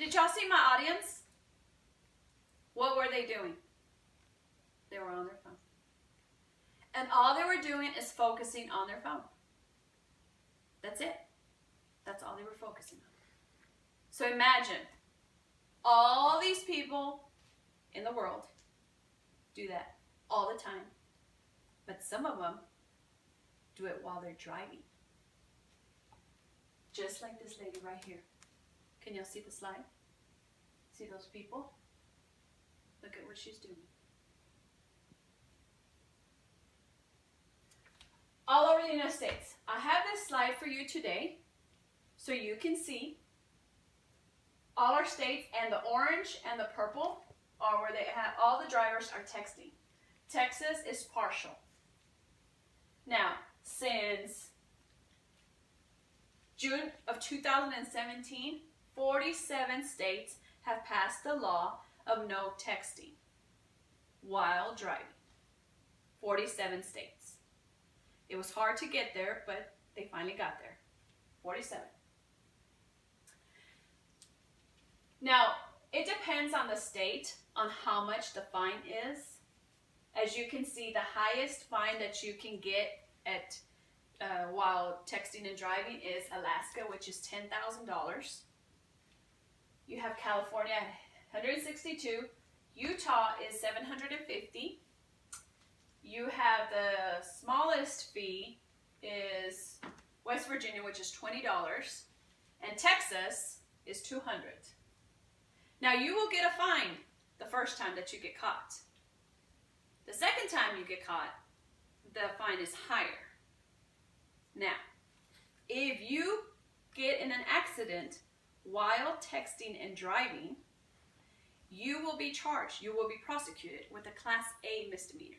Did y'all see my audience? What were they doing? They were on their phone. And all they were doing is focusing on their phone. That's it. That's all they were focusing on. So imagine all these people in the world do that all the time. But some of them do it while they're driving. Just like this lady right here. Can y'all see the slide? See those people? Look at what she's doing. All over the United States. I have this slide for you today so you can see all our states, and the orange and the purple are where they have all the drivers are texting. Texas is partial. Now, since June of 2017, 47 states have passed the law of no texting while driving. 47 states. It was hard to get there, but they finally got there. 47. Now, it depends on the state on how much the fine is. As you can see, the highest fine that you can get at while texting and driving is Alaska, which is $10,000. You have California at $162. Utah is $750. You have the smallest fee is West Virginia, which is $20, and Texas is $200. Now you will get a fine the first time that you get caught. The second time you get caught, the fine is higher. Now, if you get in an accident while texting and driving, you will be charged, you will be prosecuted with a Class A misdemeanor.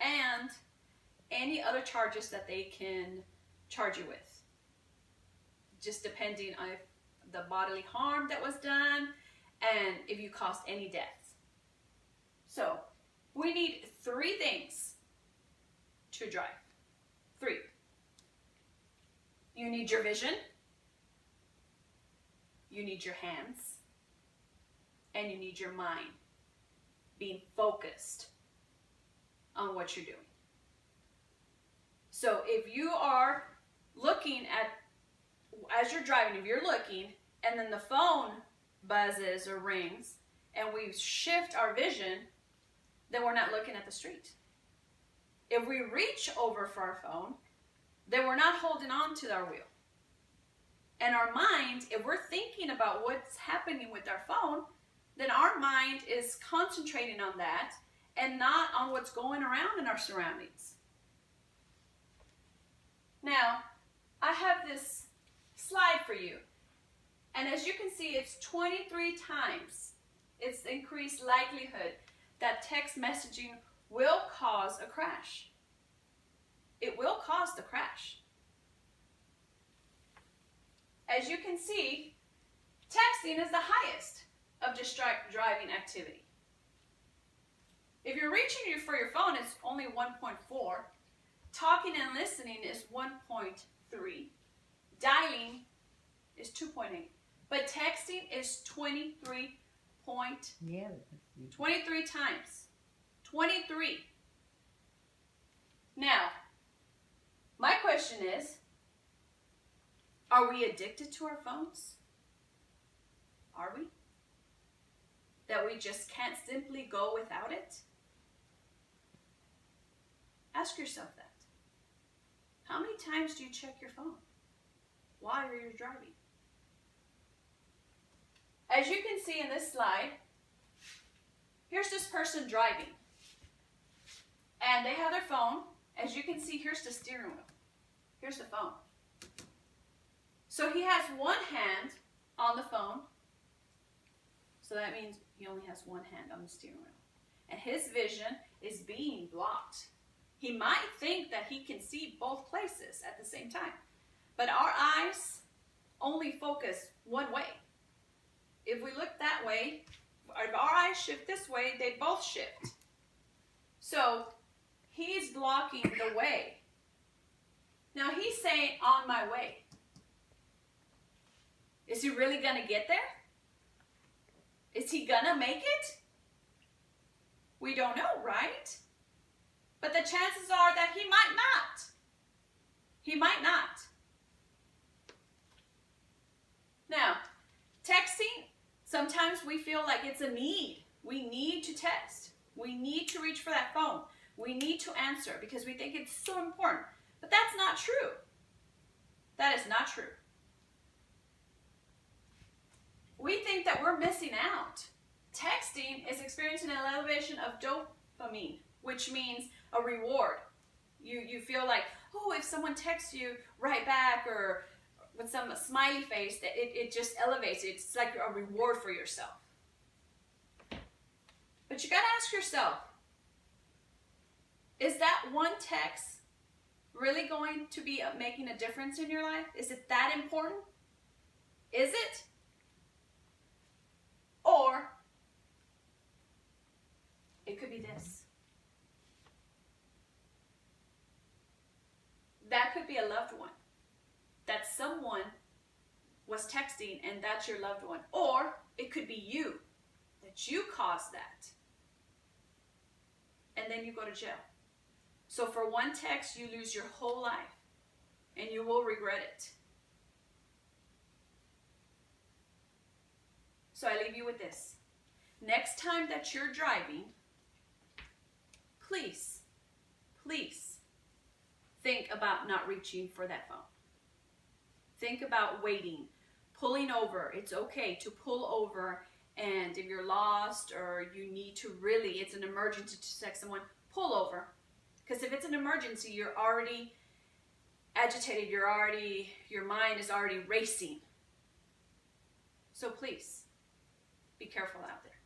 And any other charges that they can charge you with. Just depending on if the bodily harm that was done and if you caused any deaths. So, we need 3 things to drive. 3. You need your vision, you need your hands, and you need your mind being focused on what you're doing. So if you are looking at, as you're driving, if you're looking and then the phone buzzes or rings and we shift our vision, then we're not looking at the street. If we reach over for our phone, then we're not holding on to our wheel. And our mind, if we're thinking about what's happening with our phone, then our mind is concentrating on that and not on what's going around in our surroundings. Now, I have this slide for you. And as you can see, it's 23 times its increased likelihood that text messaging will cause a crash. It will cause the crash. As you can see, texting is the highest of distract driving activity. If you're reaching for your phone, it's only 1.4. Talking and listening is 1.3. Dialing is 2.8. But texting is 23 times. 23. Now, my question is, are we addicted to our phones? Are we? That we just can't simply go without it? Ask yourself that. How many times do you check your phone while you're driving? As you can see in this slide, here's this person driving. And they have their phone. As you can see, here's the steering wheel. Here's the phone. So he has one hand on the phone. So that means he only has one hand on the steering wheel. And his vision is being blocked. He might think that he can see both places at the same time. But our eyes only focus one way. If we look that way, if our eyes shift this way, they both shift. So he's blocking the way. Now he's saying, on my way. Is he really going to get there? Is he gonna make it? We don't know, right? But the chances are that he might not. He might not. Now, texting, sometimes we feel like it's a need. We need to text. We need to reach for that phone. We need to answer because we think it's so important. But that's not true. That is not true. We think that we're missing out. Texting is experiencing an elevation of dopamine, which means a reward. You feel like, oh, if someone texts you right back or with some smiley face, it just elevates. It's like a reward for yourself. But you got to ask yourself, is that one text really going to be making a difference in your life? Is it that important? Is it? Or it could be this. That could be a loved one. That someone was texting and that's your loved one. Or it could be you, that you caused that. And then you go to jail. So for one text, you lose your whole life. And you will regret it. So I leave you with this. Next time that you're driving, please think about not reaching for that phone. Think about waiting, pulling over. It's okay to pull over, and if you're lost or you need to really, it's an emergency to text someone, pull over. Because if it's an emergency, you're already agitated, your mind is already racing. So please, be careful out there.